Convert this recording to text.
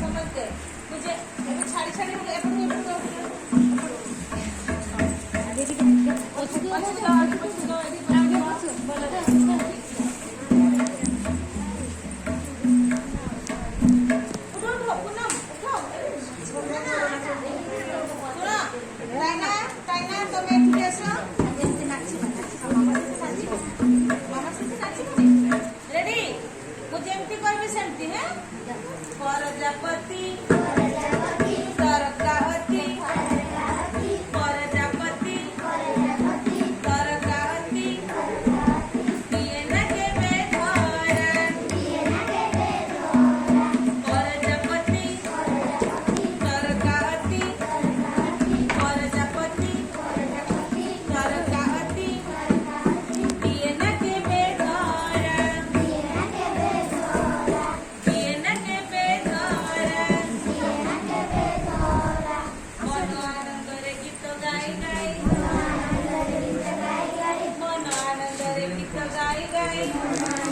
समझते मुझे छाड़ी छाड़ी रेडी मुझे एमती कहबी सेमती है प्रजापति तरकावती प्रजापति तरकावती दिए न के बेधरन प्रजापति तरकावती प्रजापति तरकावती दिए न के बेधरन दिए न के बेधरन मन आनंद रे गीत गाई गाई मन आनंद रे गीत गाई गाई